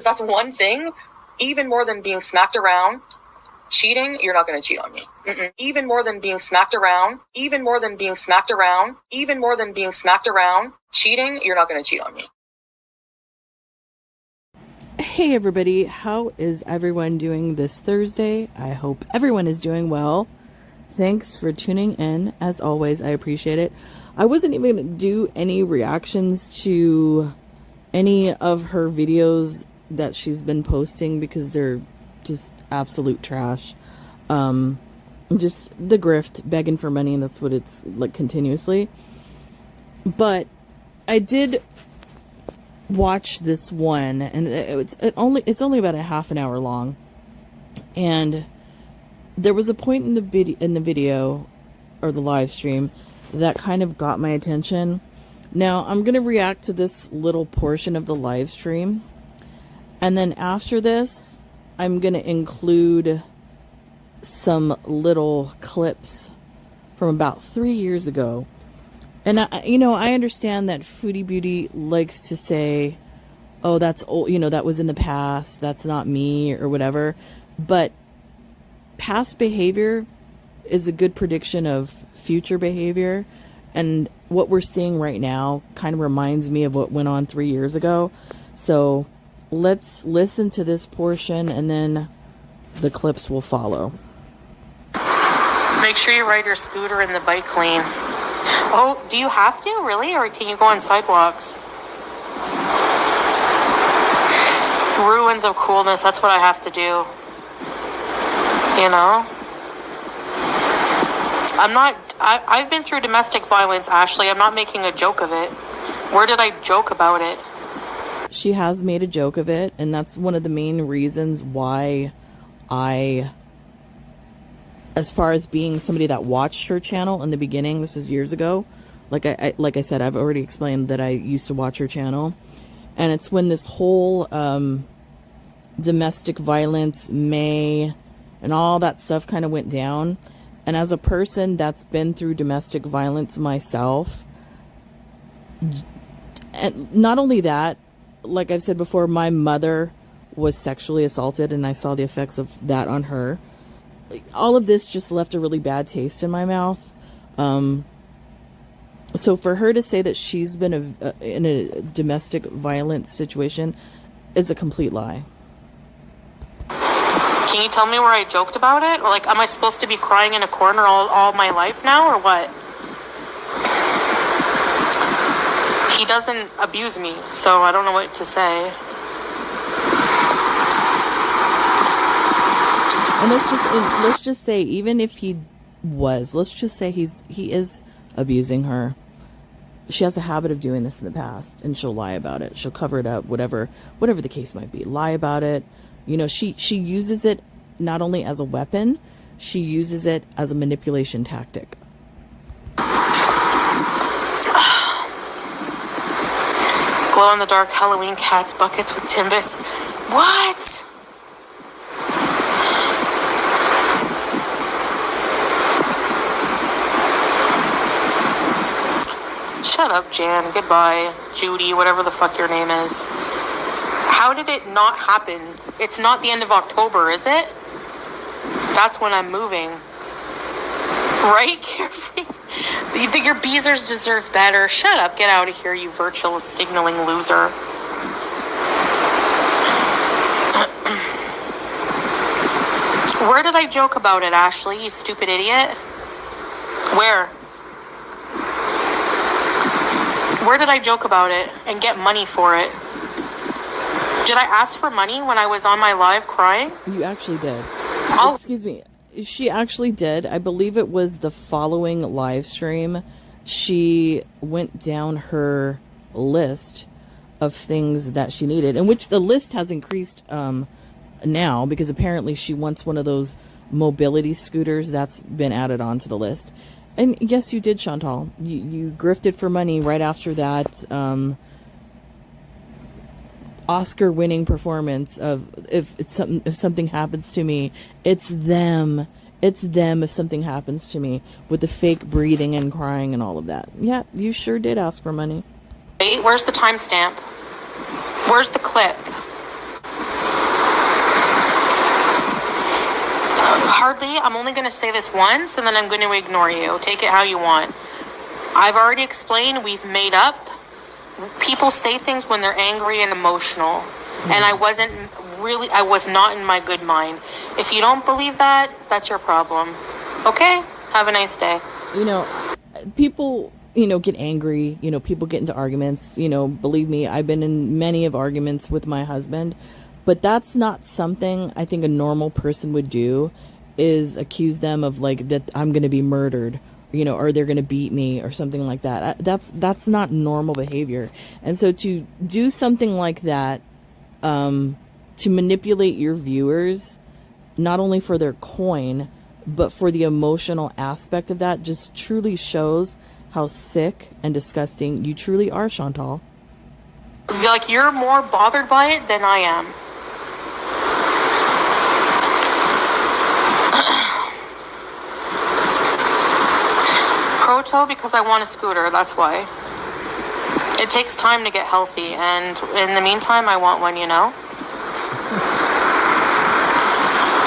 that's one thing. Even more than being smacked around, cheating, you're not going to cheat on me. Even more than being smacked around, even more than being smacked around, even more than being smacked around, cheating, you're not going to cheat on me. Hey everybody, how is everyone doing this Thursday? I hope everyone is doing well. Thanks for tuning in. As always, I appreciate it. I wasn't even going to do any reactions to any of her videos that she's been posting because they're just absolute trash. Just the grift, begging for money, and that's what it's like continuously. But I did watch this one, and it's only about a half an hour long, and there was a point in the video or the live stream that kind of got my attention. Now I'm gonna react to this little portion of the live stream, and then after this I'm gonna include some little clips from about 3 years ago. And I understand that Foodie Beauty likes to say, oh, that's old, that was in the past, that's not me, or whatever. But past behavior is a good prediction of future behavior. And what we're seeing right now kind of reminds me of what went on 3 years ago. So let's listen to this portion, and then the clips will follow. Make sure you ride your scooter in the bike lane. Oh, do you have to, really? Or can you go on sidewalks? Ruins of coolness, that's what I have to do. I've been through domestic violence, Ashley. I'm not making a joke of it. Where did I joke about it? She has made a joke of it, and that's one of the main reasons why as far as being somebody that watched her channel in the beginning, this is years ago, like I said, I've already explained that I used to watch her channel, and it's when this whole domestic violence and all that stuff kind of went down. And as a person that's been through domestic violence myself, and not only that, like I've said before, my mother was sexually assaulted, and I saw the effects of that on her. All of this just left a really bad taste in my mouth. So for her to say that she's been in a domestic violence situation is a complete lie. Can you tell me where I joked about it? Like, am I supposed to be crying in a corner all my life now, or what? He doesn't abuse me, so I don't know what to say. And let's just say, even if he was, let's just say he is abusing her. She has a habit of doing this in the past, and she'll lie about it. She'll cover it up, whatever the case might be. Lie about it. She uses it not only as a weapon, she uses it as a manipulation tactic. Glow in the dark Halloween cats buckets with Timbits. What? Shut up, Jan. Goodbye, Judy, whatever the fuck your name is. How did it not happen? It's not the end of October, is it? That's when I'm moving. Right, Carefree? You think your Beezers deserve better? Shut up. Get out of here, you virtual signaling loser. Where did I joke about it, Ashley, you stupid idiot? Where? Where did I joke about it and get money for it? Did I ask for money when I was on my live crying? You actually did. Excuse me. She actually did. I believe it was the following live stream. She went down her list of things that she needed, in which the list has increased now, because apparently she wants one of those mobility scooters that's been added onto the list. And yes, you did, Chantal. You grifted for money right after that Oscar-winning performance of if something happens to me, it's them. It's them if something happens to me, with the fake breathing and crying and all of that. Yeah, you sure did ask for money. Wait, where's the timestamp? Where's the clip? Hardly. I'm only going to say this once, and then I'm going to ignore you. Take it how you want. I've already explained we've made up. People say things when they're angry and emotional. And I was not in my good mind. If you don't believe that, that's your problem. Okay? Have a nice day. People, get angry. People get into arguments. Believe me, I've been in many of arguments with my husband. But that's not something I think a normal person would do, is accuse them of that I'm going to be murdered, or they're going to beat me or something like that. That's not normal behavior. And so to do something like that, to manipulate your viewers, not only for their coin, but for the emotional aspect of that, just truly shows how sick and disgusting you truly are, Chantal. You're more bothered by it than I am. Proto, because I want a scooter, that's why. It takes time to get healthy, and in the meantime, I want one,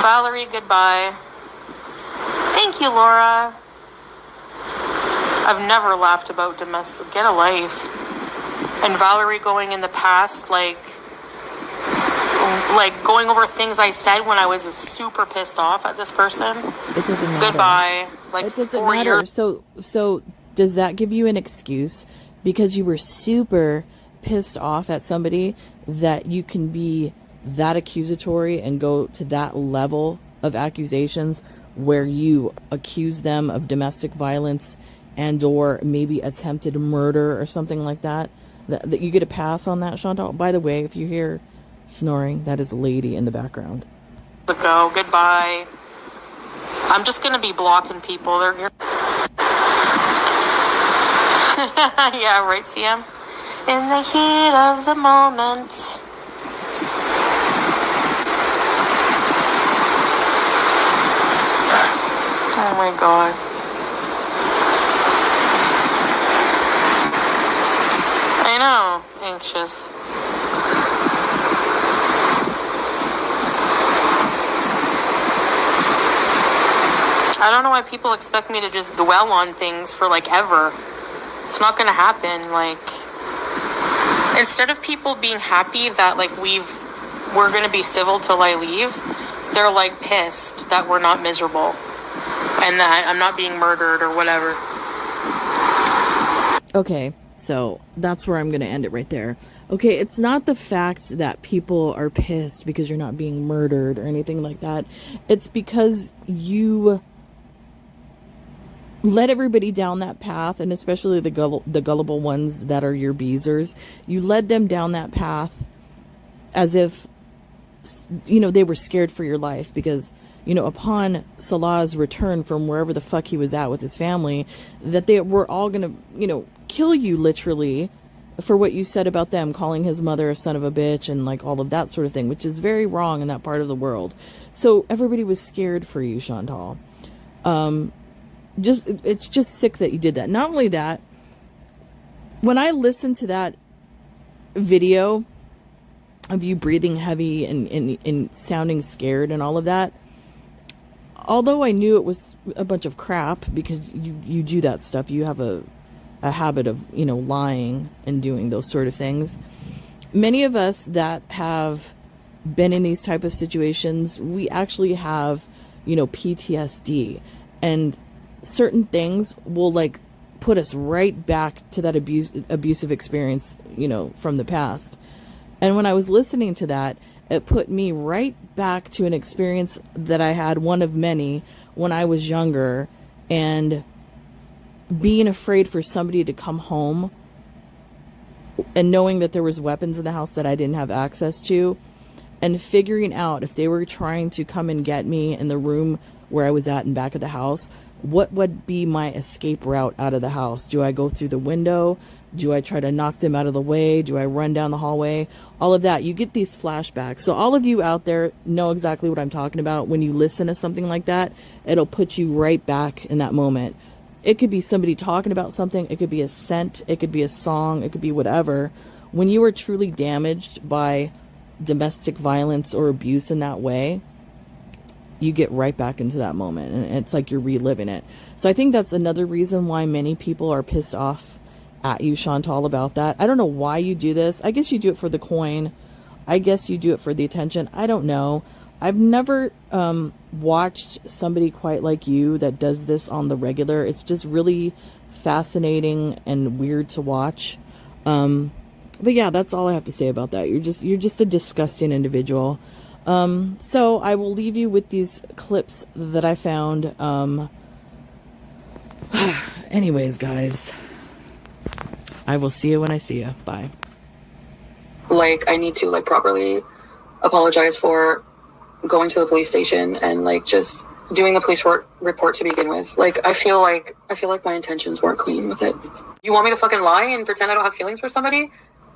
Valerie, goodbye. Thank you, Laura. I've never laughed about domestic. Get a life. And Valerie going in the past, like going over things I said when I was super pissed off at this person. It doesn't matter. Goodbye. It doesn't matter. So does that give you an excuse because you were super pissed off at somebody that you can be that accusatory and go to that level of accusations where you accuse them of domestic violence and or maybe attempted murder or something like that? That you get a pass on that, Chantal? By the way, if you hear snoring, that is a lady in the background. Go. Goodbye. I'm just going to be blocking people. They're yeah, right, CM? In the heat of the moment. Oh my God. I know. Anxious. I don't know why people expect me to just dwell on things for ever. It's not gonna happen. Instead of people being happy that we're gonna be civil till I leave, they're pissed that we're not miserable and that I'm not being murdered or whatever. Okay, so that's where I'm gonna end it right there. Okay, it's not the fact that people are pissed because you're not being murdered or anything like that. It's because you let everybody down that path, and especially the gullible ones that are your beezers. You led them down that path as if, they were scared for your life because, upon Salah's return from wherever the fuck he was at with his family, that they were all going to, kill you literally for what you said about them, calling his mother a son of a bitch and all of that sort of thing, which is very wrong in that part of the world. So everybody was scared for you, Chantal. It's just sick that you did that. Not only that, when I listened to that video of you breathing heavy and sounding scared and all of that, although I knew it was a bunch of crap because you do that stuff, you have a habit of, lying and doing those sort of things. Many of us that have been in these type of situations, we actually have, PTSD, and certain things will put us right back to that abusive experience, from the past. And when I was listening to that, it put me right back to an experience that I had, one of many, when I was younger, and being afraid for somebody to come home and knowing that there was weapons in the house that I didn't have access to, and figuring out if they were trying to come and get me in the room where I was at in back of the house, what would be my escape route out of the house? Do I go through the window? Do I try to knock them out of the way? Do I run down the hallway? All of that. You get these flashbacks. So all of you out there know exactly what I'm talking about. When you listen to something like that, it'll put you right back in that moment. It could be somebody talking about something. It could be a scent. It could be a song. It could be whatever. When you are truly damaged by domestic violence or abuse in that way, you get right back into that moment, and it's like you're reliving it. So I think that's another reason why many people are pissed off at you, Chantal, about that. I don't know why you do this. I guess you do it for the coin. I guess you do it for the attention. I don't know. I've never watched somebody quite like you that does this on the regular. It's just really fascinating and weird to watch. But yeah, that's all I have to say about that. You're just a disgusting individual. So I will leave you with these clips that I found. Anyways, guys, I will see you when I see you. Bye. Like, I need to, like, properly apologize for going to the police station and, like, just doing the police report to begin with. Like, I feel like my intentions weren't clean with it. You want me to fucking lie and pretend I don't have feelings for somebody?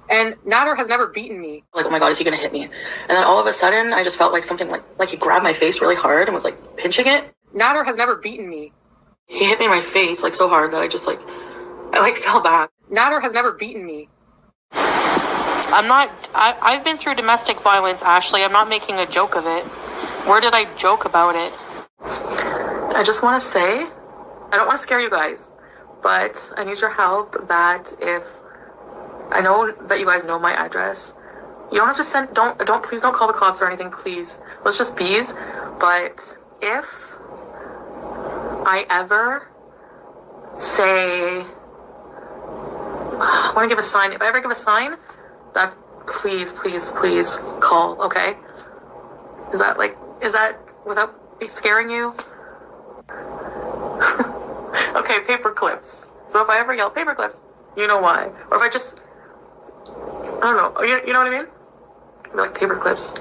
And Nader has never beaten me. Like, oh my God, is he gonna hit me? And then all of a sudden, I just felt like something like he grabbed my face really hard and was, like, pinching it. Nader has never beaten me. He hit me in my face, like, so hard that I just, like, I fell back. Nader has never beaten me. I've been through domestic violence, Ashley. I'm not making a joke of it. Where did I joke about it? I just want to say, I don't want to scare you guys, but I need your help that if, I know that you guys know my address. You don't have to send, please don't call the cops or anything, please. Let's just bees. But if I ever say, I want to give a sign. If I ever give a sign, that please call, okay? Is that without scaring you? Okay, paper clips. So if I ever yell paper clips, you know why. Or if I just, I don't know, you know what I mean? Like paper clips.